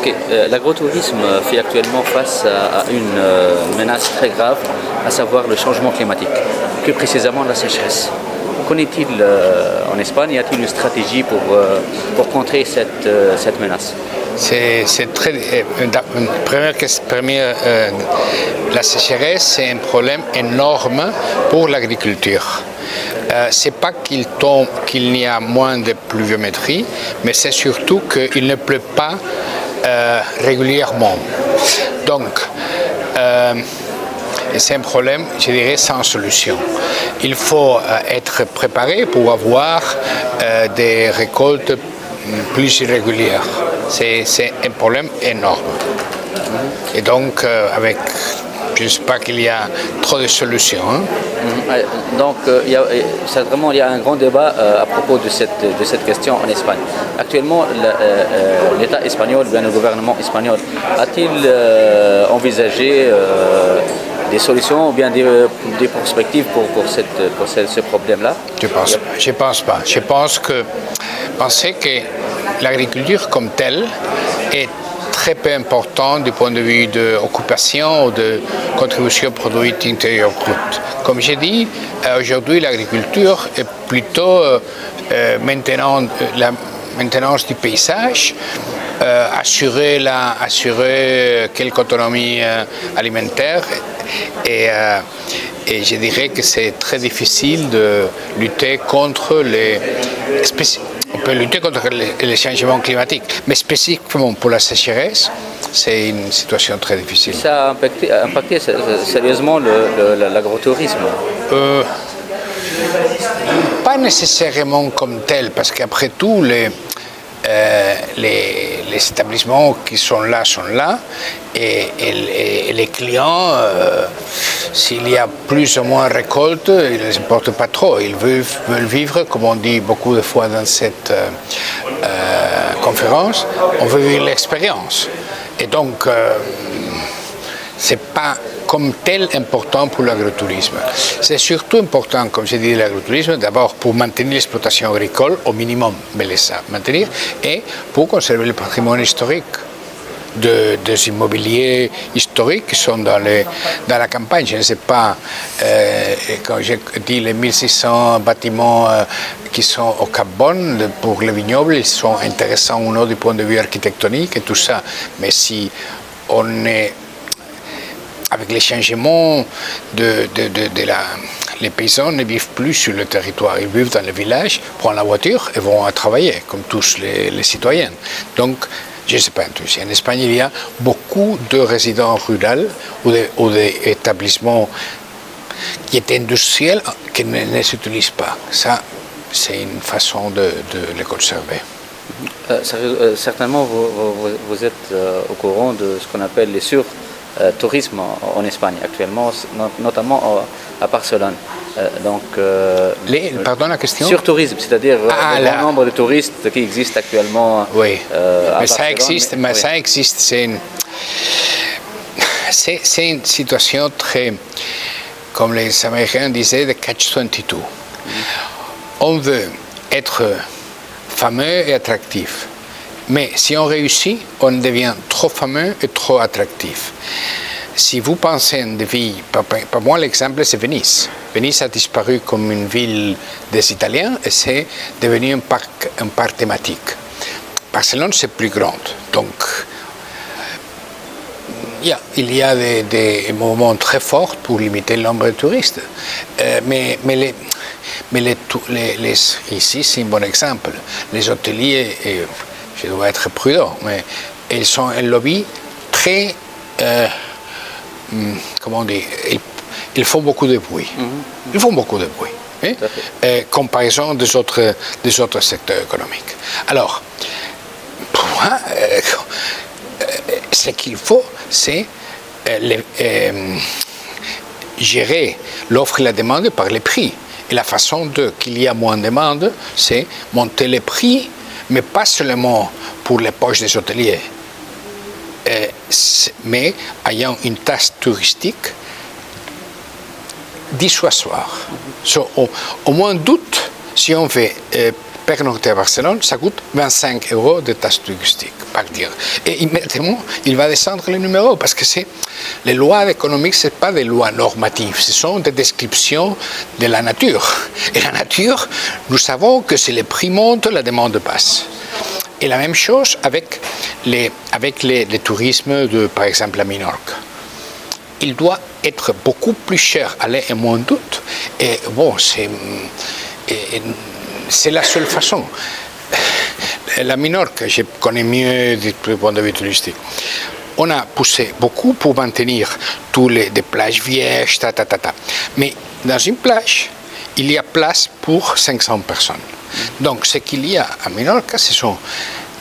Ok, l'agrotourisme fait actuellement face à une menace très grave, à savoir le changement climatique, plus précisément la sécheresse. Qu'en est-il en Espagne? Y a-t-il une stratégie pour contrer cette menace? C'est très. La sécheresse, c'est un problème énorme pour l'agriculture. C'est pas qu'il n'y a moins de pluviométrie, mais c'est surtout qu'il ne pleut pas régulièrement. Donc, c'est un problème, je dirais, sans solution. Il faut être préparé pour avoir des récoltes plus irrégulières. C'est un problème énorme. Et donc, je ne sais pas qu'il y a trop de solutions. Donc, il y a un grand débat à propos de cette question en Espagne. Actuellement, l'État espagnol, bien le gouvernement espagnol, a-t-il envisagé des solutions ou bien des perspectives pour ce problème-là? Je pense pas. Je pense que l'agriculture comme telle est très peu important du point de vue de l'occupation ou de contribution au produit intérieur brut. Comme j'ai dit, aujourd'hui l'agriculture est plutôt maintenant la maintenance du paysage, assurer quelque autonomie alimentaire et je dirais que c'est très difficile de lutter contre on peut lutter contre les changements climatiques, mais spécifiquement pour la sécheresse, c'est une situation très difficile. Ça a impacté sérieusement l'agrotourisme? Pas nécessairement comme tel, parce qu'après tout, les établissements qui sont là et les clients, s'il y a plus ou moins récolte, ils ne les importent pas trop. Ils veulent vivre, comme on dit beaucoup de fois dans cette conférence, on veut vivre l'expérience. Et donc, c'est pas comme tel important pour l'agrotourisme. C'est surtout important, comme j'ai dit, l'agrotourisme, d'abord pour maintenir l'exploitation agricole au minimum, mais maintenir, et pour conserver le patrimoine historique des immobiliers historiques qui sont dans la campagne. Je ne sais pas, quand j'ai dit les 1600 bâtiments qui sont au Cap Bon pour le vignoble, ils sont intéressants ou non du point de vue architectonique et tout ça, mais si on est avec les changements les paysans ne vivent plus sur le territoire, ils vivent dans le village, prennent la voiture et vont travailler, comme tous les citoyens. Donc, je ne sais pas, en Espagne, il y a beaucoup de résidents ruraux ou d'établissements qui étaient industriels qui ne s'utilisent pas. Ça, c'est une façon de les conserver. Certainement, vous êtes au courant de ce qu'on appelle les sur-tourismes en Espagne actuellement, notamment à Barcelone. Pardon, la question? Sur-tourisme, c'est-à-dire le grand nombre de touristes qui existent actuellement. Oui, à mais Barcelone. Ça existe. C'est une situation très, comme les Américains disaient, de catch-22. On veut être fameux et attractif. Mais si on réussit, on devient trop fameux et trop attractif. Si vous pensez à une ville, pour moi l'exemple c'est Venise. Venise a disparu comme une ville des Italiens et c'est devenu un parc thématique. Barcelone c'est plus grand, donc il y a des mouvements très forts pour limiter le nombre de touristes. Mais ici c'est un bon exemple. Les hôteliers, je dois être prudent, mais ils sont un lobby très, comment on dit, ils font beaucoup de bruit. Ils font beaucoup de bruit. Comparaison des autres secteurs économiques. Alors, pour moi, ce qu'il faut, c'est gérer l'offre et la demande par les prix. Et la façon qu'il y a moins de demande, c'est monter les prix, mais pas seulement pour les poches des hôteliers, mais ayant une taxe touristique dissuasoire. Au moins doute, si on veut pernocter à Barcelone, ça coûte 25 € de taxe touristique par dire. Et immédiatement, il va descendre le numéro parce que les lois économiques, ce ne sont pas des lois normatives, ce sont des descriptions de la nature. Et la nature, nous savons que si les prix montent, la demande passe. Et la même chose avec les tourismes de, par exemple, la Minorque. Il doit être beaucoup plus cher, aller et moins doute. Et bon, c'est la seule façon. La Minorque, je connais mieux du point de vue touristique. On a poussé beaucoup pour maintenir des plages vierges, Mais dans une plage, il y a place pour 500 personnes. Donc, ce qu'il y a à Minorque, ce sont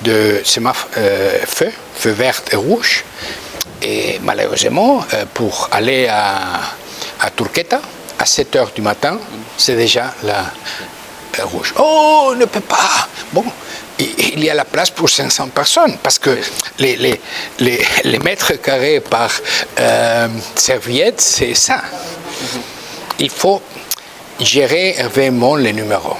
de feux verts et rouges. Et malheureusement, pour aller à Turqueta, à 7 h du matin, c'est déjà la rouge. Oh, on ne peut pas. Bon, il y a la place pour 500 personnes parce que les mètres carrés par serviette, c'est ça. Il faut gérer vraiment les numéros.